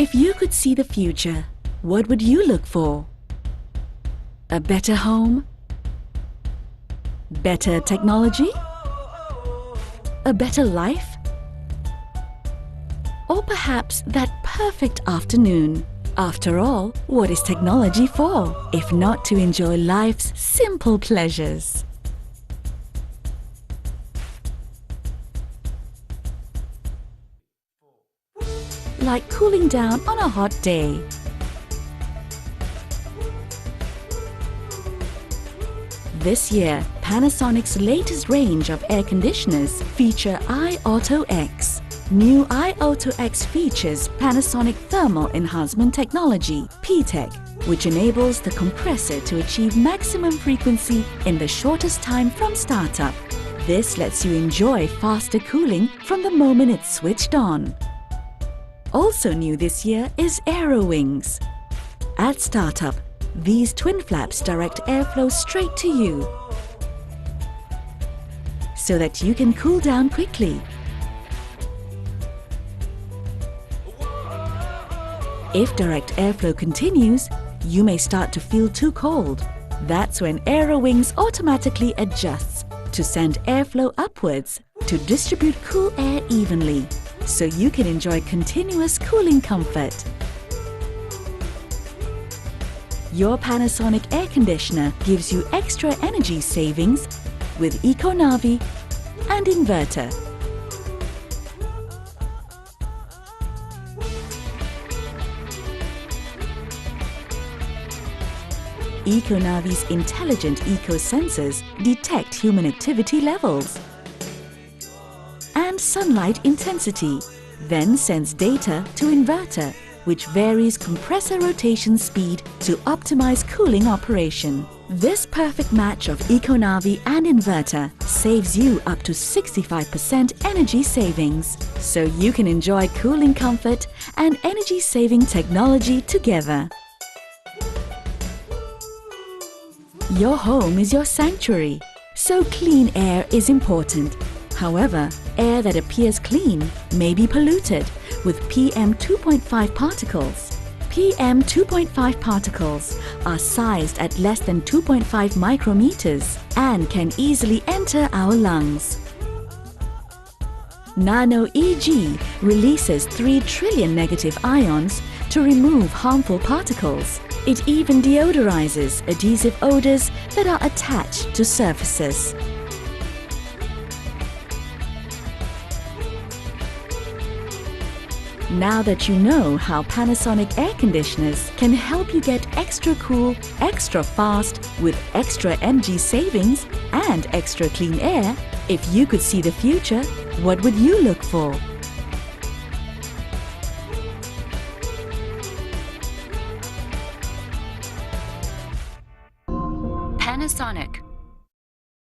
If you could see the future, what would you look for? A better home? Better technology? A better life? Or perhaps that perfect afternoon? After all, what is technology for, if not to enjoy life's simple pleasures? Like cooling down on a hot day. This year, Panasonic's latest range of air conditioners feature iAuto X. New iAuto X features Panasonic Thermal Enhancement Technology, (PTEC), which enables the compressor to achieve maximum frequency in the shortest time from startup. This lets you enjoy faster cooling from the moment it's switched on. Also new this year is Aero Wings. At startup, these twin flaps direct airflow straight to you so that you can cool down quickly. If direct airflow continues, you may start to feel too cold. That's when Aero Wings automatically adjusts to send airflow upwards to distribute cool air evenly, so you can enjoy continuous cooling comfort. Your Panasonic air conditioner gives you extra energy savings with EcoNavi and inverter. EcoNavi's intelligent eco-sensors detect human activity levels and sunlight intensity, then sends data to inverter, which varies compressor rotation speed to optimize cooling operation. This perfect match of EcoNavi and inverter saves you up to 65% energy savings, so you can enjoy cooling comfort and energy-saving technology together. Your home is your sanctuary, so clean air is important. However, air that appears clean may be polluted with PM 2.5 particles. PM 2.5 particles are sized at less than 2.5 micrometers and can easily enter our lungs. Nano EG releases 3 trillion negative ions to remove harmful particles. It even deodorizes adhesive odors that are attached to surfaces. Now that you know how Panasonic air conditioners can help you get extra cool, extra fast, with extra energy savings and extra clean air, if you could see the future, what would you look for? Panasonic.